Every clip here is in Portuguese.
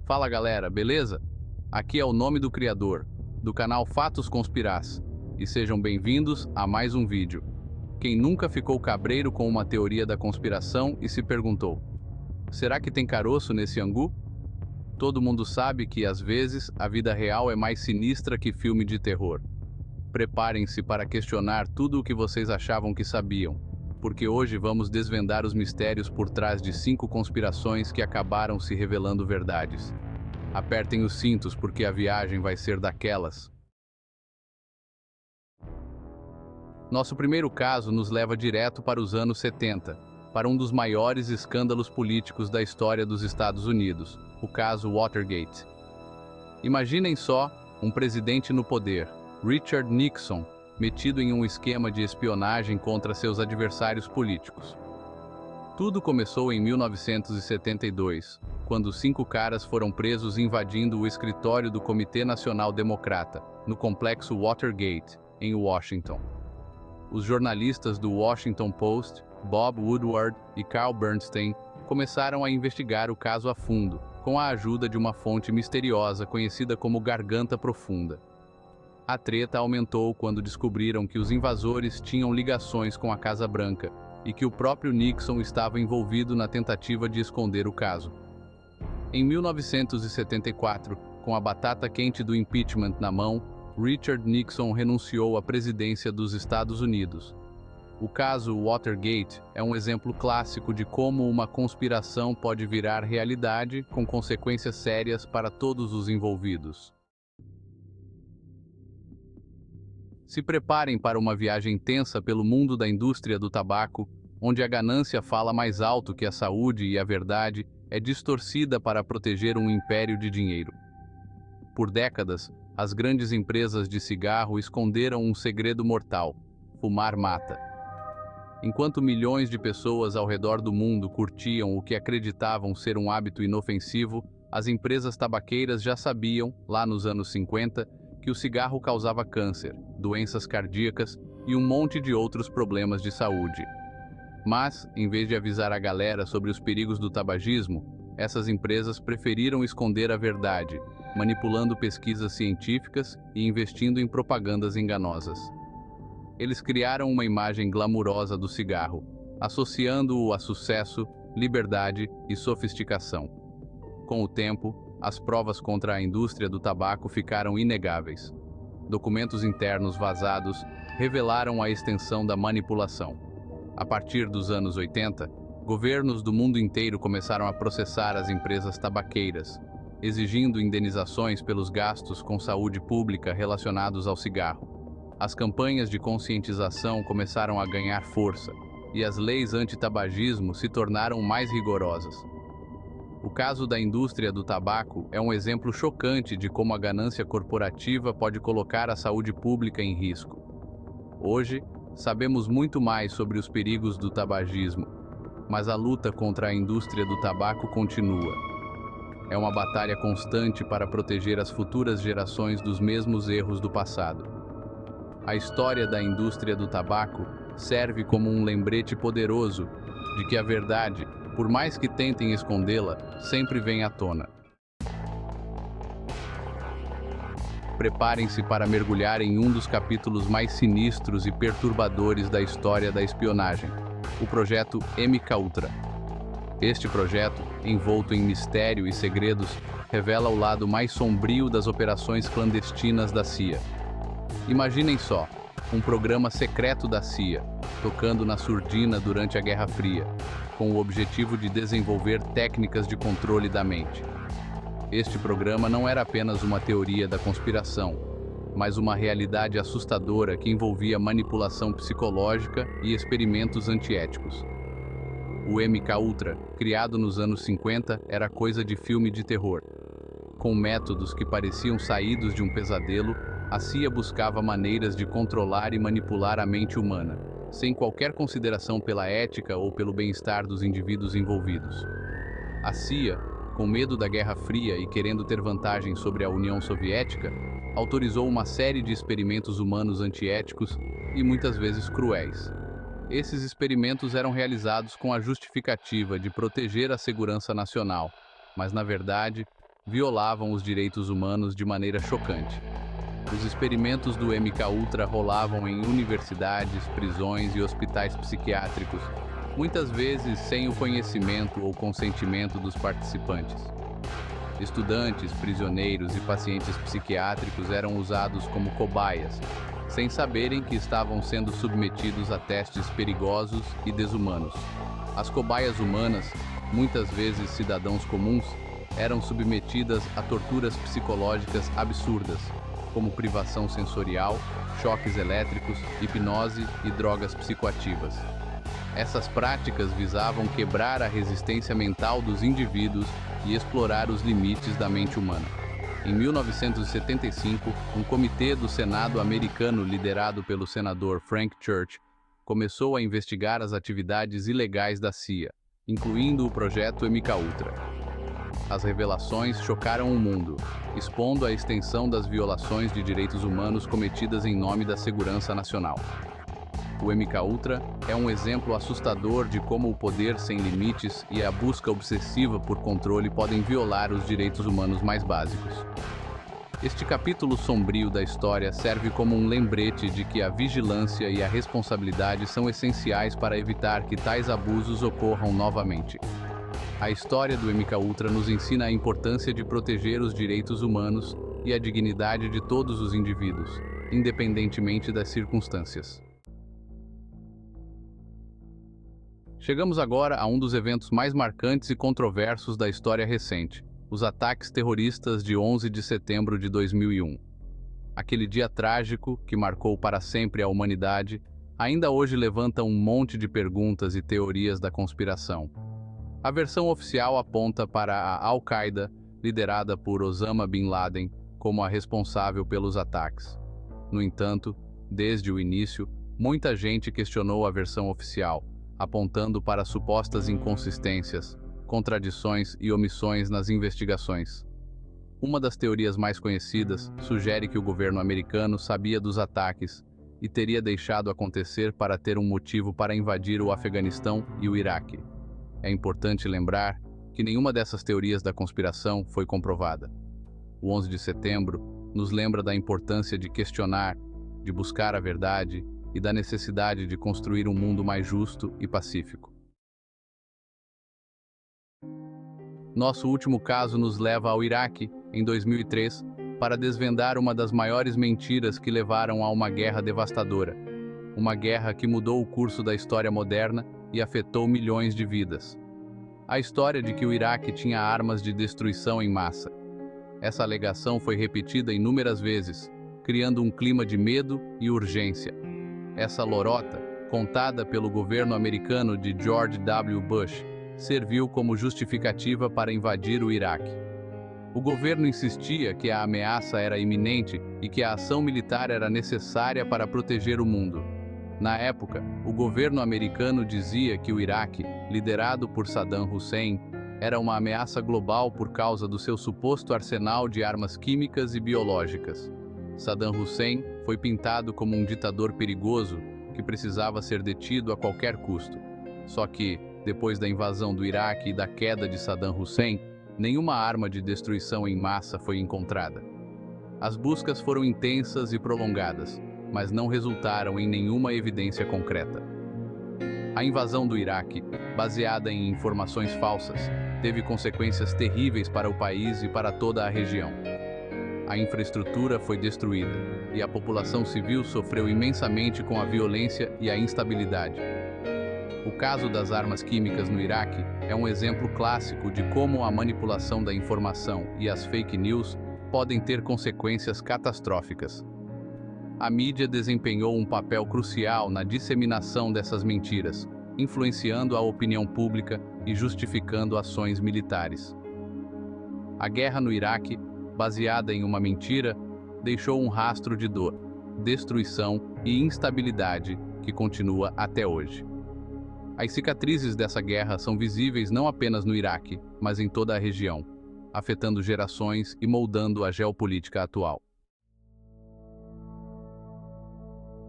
Fala galera, beleza? Aqui é o Nome do Criador, do canal Fatos Conspirás, e sejam bem-vindos a mais um vídeo. Quem nunca ficou cabreiro com uma teoria da conspiração e se perguntou: será que tem caroço nesse angu? Todo mundo sabe que, às vezes, a vida real é mais sinistra que filme de terror. Preparem-se para questionar tudo o que vocês achavam que sabiam, porque hoje vamos desvendar os mistérios por trás de 5 conspirações que acabaram se revelando verdades. Apertem os cintos porque a viagem vai ser daquelas. Nosso primeiro caso nos leva direto para os anos 70, para um dos maiores escândalos políticos da história dos Estados Unidos, o caso Watergate. Imaginem só um presidente no poder, Richard Nixon, metido em um esquema de espionagem contra seus adversários políticos. Tudo começou em 1972, quando 5 caras foram presos invadindo o escritório do Comitê Nacional Democrata, no complexo Watergate, em Washington. Os jornalistas do Washington Post, Bob Woodward e Carl Bernstein, começaram a investigar o caso a fundo, com a ajuda de uma fonte misteriosa conhecida como Garganta Profunda. A treta aumentou quando descobriram que os invasores tinham ligações com a Casa Branca e que o próprio Nixon estava envolvido na tentativa de esconder o caso. Em 1974, com a batata quente do impeachment na mão, Richard Nixon renunciou à presidência dos Estados Unidos. O caso Watergate é um exemplo clássico de como uma conspiração pode virar realidade com consequências sérias para todos os envolvidos. Se preparem para uma viagem tensa pelo mundo da indústria do tabaco, onde a ganância fala mais alto que a saúde e a verdade é distorcida para proteger um império de dinheiro. Por décadas, as grandes empresas de cigarro esconderam um segredo mortal: fumar mata. Enquanto milhões de pessoas ao redor do mundo curtiam o que acreditavam ser um hábito inofensivo, as empresas tabaqueiras já sabiam, lá nos anos 50, que o cigarro causava câncer, doenças cardíacas e um monte de outros problemas de saúde. Mas, em vez de avisar a galera sobre os perigos do tabagismo, essas empresas preferiram esconder a verdade, manipulando pesquisas científicas e investindo em propagandas enganosas. Eles criaram uma imagem glamurosa do cigarro, associando-o a sucesso, liberdade e sofisticação. Com o tempo, as provas contra a indústria do tabaco ficaram inegáveis. Documentos internos vazados revelaram a extensão da manipulação. A partir dos anos 80, governos do mundo inteiro começaram a processar as empresas tabaqueiras, exigindo indenizações pelos gastos com saúde pública relacionados ao cigarro. As campanhas de conscientização começaram a ganhar força, e as leis anti-tabagismo se tornaram mais rigorosas. O caso da indústria do tabaco é um exemplo chocante de como a ganância corporativa pode colocar a saúde pública em risco. Hoje, sabemos muito mais sobre os perigos do tabagismo, mas a luta contra a indústria do tabaco continua. É uma batalha constante para proteger as futuras gerações dos mesmos erros do passado. A história da indústria do tabaco serve como um lembrete poderoso de que a verdade, por mais que tentem escondê-la, sempre vem à tona. Preparem-se para mergulhar em um dos capítulos mais sinistros e perturbadores da história da espionagem, o projeto MKUltra. Este projeto, envolto em mistério e segredos, revela o lado mais sombrio das operações clandestinas da CIA. Imaginem só, um programa secreto da CIA, tocando na surdina durante a Guerra Fria, com o objetivo de desenvolver técnicas de controle da mente. Este programa não era apenas uma teoria da conspiração, mas uma realidade assustadora que envolvia manipulação psicológica e experimentos antiéticos. O MKUltra, criado nos anos 50, era coisa de filme de terror. Com métodos que pareciam saídos de um pesadelo, a CIA buscava maneiras de controlar e manipular a mente humana, sem qualquer consideração pela ética ou pelo bem-estar dos indivíduos envolvidos. A CIA, com medo da Guerra Fria e querendo ter vantagem sobre a União Soviética, autorizou uma série de experimentos humanos antiéticos e muitas vezes cruéis. Esses experimentos eram realizados com a justificativa de proteger a segurança nacional, mas na verdade, violavam os direitos humanos de maneira chocante. Os experimentos do MKUltra rolavam em universidades, prisões e hospitais psiquiátricos, muitas vezes sem o conhecimento ou consentimento dos participantes. Estudantes, prisioneiros e pacientes psiquiátricos eram usados como cobaias, sem saberem que estavam sendo submetidos a testes perigosos e desumanos. As cobaias humanas, muitas vezes cidadãos comuns, eram submetidas a torturas psicológicas absurdas, como privação sensorial, choques elétricos, hipnose e drogas psicoativas. Essas práticas visavam quebrar a resistência mental dos indivíduos e explorar os limites da mente humana. Em 1975, um comitê do Senado americano liderado pelo senador Frank Church começou a investigar as atividades ilegais da CIA, incluindo o projeto MKUltra. As revelações chocaram o mundo, expondo a extensão das violações de direitos humanos cometidas em nome da segurança nacional. O MKUltra é um exemplo assustador de como o poder sem limites e a busca obsessiva por controle podem violar os direitos humanos mais básicos. Este capítulo sombrio da história serve como um lembrete de que a vigilância e a responsabilidade são essenciais para evitar que tais abusos ocorram novamente. A história do MKUltra nos ensina a importância de proteger os direitos humanos e a dignidade de todos os indivíduos, independentemente das circunstâncias. Chegamos agora a um dos eventos mais marcantes e controversos da história recente, os ataques terroristas de 11 de setembro de 2001. Aquele dia trágico, que marcou para sempre a humanidade, ainda hoje levanta um monte de perguntas e teorias da conspiração. A versão oficial aponta para a Al-Qaeda, liderada por Osama Bin Laden, como a responsável pelos ataques. No entanto, desde o início, muita gente questionou a versão oficial, apontando para supostas inconsistências, contradições e omissões nas investigações. Uma das teorias mais conhecidas sugere que o governo americano sabia dos ataques e teria deixado acontecer para ter um motivo para invadir o Afeganistão e o Iraque. É importante lembrar que nenhuma dessas teorias da conspiração foi comprovada. O 11 de setembro nos lembra da importância de questionar, de buscar a verdade e da necessidade de construir um mundo mais justo e pacífico. Nosso último caso nos leva ao Iraque, em 2003, para desvendar uma das maiores mentiras que levaram a uma guerra devastadora. Uma guerra que mudou o curso da história moderna e afetou milhões de vidas. A história de que o Iraque tinha armas de destruição em massa. Essa alegação foi repetida inúmeras vezes, criando um clima de medo e urgência. Essa lorota, contada pelo governo americano de George W. Bush, serviu como justificativa para invadir o Iraque. O governo insistia que a ameaça era iminente e que a ação militar era necessária para proteger o mundo. Na época, o governo americano dizia que o Iraque, liderado por Saddam Hussein, era uma ameaça global por causa do seu suposto arsenal de armas químicas e biológicas. Saddam Hussein foi pintado como um ditador perigoso que precisava ser detido a qualquer custo. Só que, depois da invasão do Iraque e da queda de Saddam Hussein, nenhuma arma de destruição em massa foi encontrada. As buscas foram intensas e prolongadas, mas não resultaram em nenhuma evidência concreta. A invasão do Iraque, baseada em informações falsas, teve consequências terríveis para o país e para toda a região. A infraestrutura foi destruída e a população civil sofreu imensamente com a violência e a instabilidade. O caso das armas químicas no Iraque é um exemplo clássico de como a manipulação da informação e as fake news podem ter consequências catastróficas. A mídia desempenhou um papel crucial na disseminação dessas mentiras, influenciando a opinião pública e justificando ações militares. A guerra no Iraque, baseada em uma mentira, deixou um rastro de dor, destruição e instabilidade que continua até hoje. As cicatrizes dessa guerra são visíveis não apenas no Iraque, mas em toda a região, afetando gerações e moldando a geopolítica atual.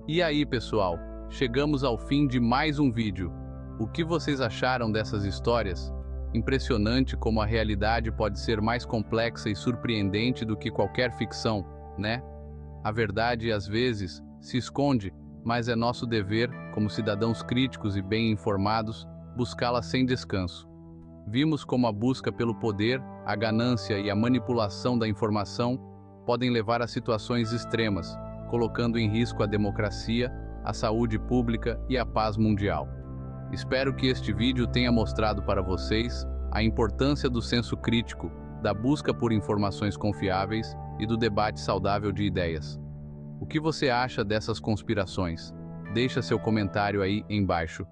E aí, pessoal, chegamos ao fim de mais um vídeo. O que vocês acharam dessas histórias? Impressionante como a realidade pode ser mais complexa e surpreendente do que qualquer ficção, né? A verdade, às vezes, se esconde, mas é nosso dever, como cidadãos críticos e bem informados, buscá-la sem descanso. Vimos como a busca pelo poder, a ganância e a manipulação da informação podem levar a situações extremas, colocando em risco a democracia, a saúde pública e a paz mundial. Espero que este vídeo tenha mostrado para vocês a importância do senso crítico, da busca por informações confiáveis e do debate saudável de ideias. O que você acha dessas conspirações? Deixa seu comentário aí embaixo.